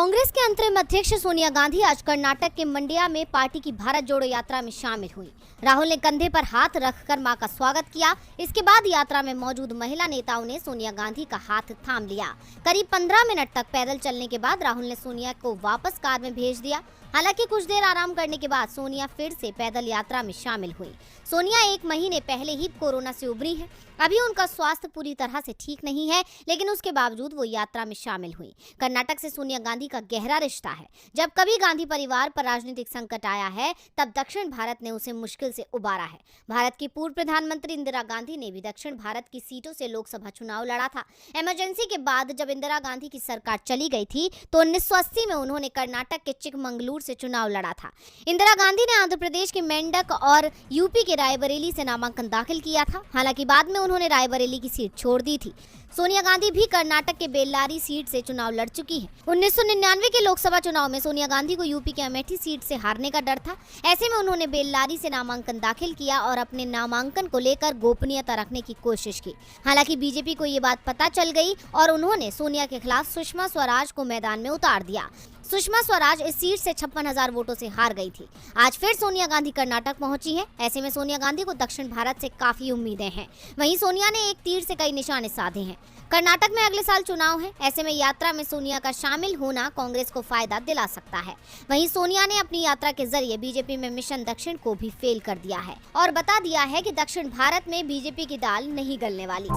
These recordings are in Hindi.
कांग्रेस के अंतरिम अध्यक्ष सोनिया गांधी आज कर्नाटक के मंड्या में पार्टी की भारत जोड़ो यात्रा में शामिल हुई। राहुल ने कंधे पर हाथ रखकर मां का स्वागत किया। इसके बाद यात्रा में मौजूद महिला नेताओं ने सोनिया गांधी का हाथ थाम लिया। करीब 15 मिनट तक पैदल चलने के बाद राहुल ने सोनिया को वापस कार में भेज दिया। हालांकि कुछ देर आराम करने के बाद सोनिया फिर से पैदल यात्रा में शामिल हुई। सोनिया 1 महीने पहले ही कोरोना से उबरी है। अभी उनका स्वास्थ्य पूरी तरह से ठीक नहीं है, लेकिन उसके बावजूद वो यात्रा में शामिल हुई। कर्नाटक से सोनिया गांधी का गहरा रिश्ता है। जब कभी गांधी परिवार पर राजनीतिक संकट आया है, तब दक्षिण भारत ने उसे मुश्किल से उबारा है। भारत की पूर्व प्रधानमंत्री इंदिरा गांधी ने भी दक्षिण भारत की सीटों से लोकसभा चुनाव लड़ा था। इमरजेंसी के बाद जब इंदिरा गांधी की सरकार चली गई थी, तो 1980 में उन्होंने कर्नाटक के चिकमंगलूर से चुनाव लड़ा था। इंदिरा गांधी ने आंध्र प्रदेश के मेंढक और यूपी के रायबरेली से नामांकन दाखिल किया था। हालांकि बाद में उन्होंने रायबरेली की सीट छोड़ दी थी। सोनिया गांधी भी कर्नाटक के बेल्लारी सीट से चुनाव लड़ चुकी हैं। 1999 के लोकसभा चुनाव में सोनिया गांधी को यूपी के अमेठी सीट से हारने का डर था। ऐसे में उन्होंने बेल्लारी से नामांकन दाखिल किया और अपने नामांकन को लेकर गोपनीयता रखने की कोशिश की। हालांकि बीजेपी को ये बात पता चल गई और उन्होंने सोनिया के खिलाफ सुषमा स्वराज को मैदान में उतार दिया। सुषमा स्वराज इस सीट से 56,000 वोटों से हार गई थी। आज फिर सोनिया गांधी कर्नाटक पहुंची हैं। ऐसे में सोनिया गांधी को दक्षिण भारत से काफी उम्मीदें हैं। वहीं सोनिया ने एक तीर से कई निशाने साधे हैं। कर्नाटक में अगले साल चुनाव है। ऐसे में यात्रा में सोनिया का शामिल होना कांग्रेस को फायदा दिला सकता है। वहीं सोनिया ने अपनी यात्रा के जरिए बीजेपी में मिशन दक्षिण को भी फेल कर दिया है और बता दिया है कि दक्षिण भारत में बीजेपी की दाल नहीं गलने वाली।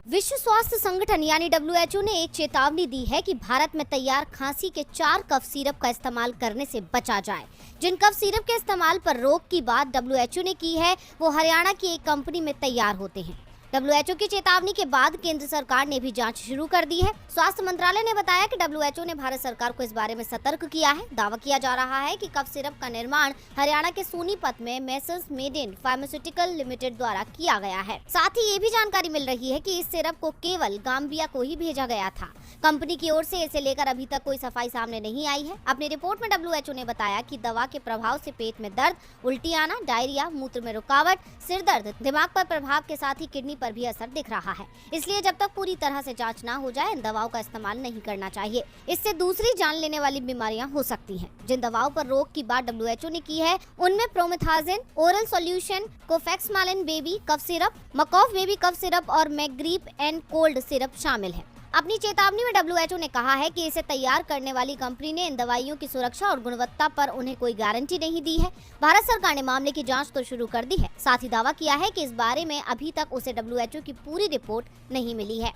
विश्व स्वास्थ्य संगठन यानी WHO ने एक चेतावनी दी है कि भारत में तैयार खांसी के 4 कफ सिरप का इस्तेमाल करने से बचा जाए। जिन कफ सिरप के इस्तेमाल पर रोक की बात WHO ने की है, वो हरियाणा की एक कंपनी में तैयार होते हैं। WHO की चेतावनी के बाद केंद्र सरकार ने भी जांच शुरू कर दी है। स्वास्थ्य मंत्रालय ने बताया कि WHO ने भारत सरकार को इस बारे में सतर्क किया है। दावा किया जा रहा है कि कफ सिरप का निर्माण हरियाणा के सोनीपत में मेसर्स मेडेन फार्मास्यूटिकल लिमिटेड द्वारा किया गया है। साथ ही ये भी जानकारी मिल रही है कि इस सिरप को केवल गाम्बिया को ही भेजा गया था। कंपनी की ओर से इसे लेकर अभी तक कोई सफाई सामने नहीं आई है। अपनी रिपोर्ट में WHO ने बताया कि दवा के प्रभाव से पेट में दर्द, उल्टी आना, डायरिया, मूत्र में रुकावट, सिर दर्द, दिमाग पर प्रभाव के साथ ही किडनी पर भी असर दिख रहा है। इसलिए जब तक पूरी तरह से जांच ना हो जाए, इन दवाओं का इस्तेमाल नहीं करना चाहिए। इससे दूसरी जान लेने वाली बीमारियां हो सकती हैं। जिन दवाओं पर रोक की बात WHO ने की है, उनमें प्रोमेथाजिन, ओरल सॉल्यूशन, कोफैक्समालिन baby cough syrup, Makoff baby cough syrup और मैग्रीप एंड कोल्ड सिरप शामिल है। अपनी चेतावनी में WHO ने कहा है कि इसे तैयार करने वाली कंपनी ने इन दवाइयों की सुरक्षा और गुणवत्ता पर उन्हें कोई गारंटी नहीं दी है। भारत सरकार ने मामले की जांच तो शुरू कर दी है। साथ ही दावा किया है कि इस बारे में अभी तक उसे WHO की पूरी रिपोर्ट नहीं मिली है।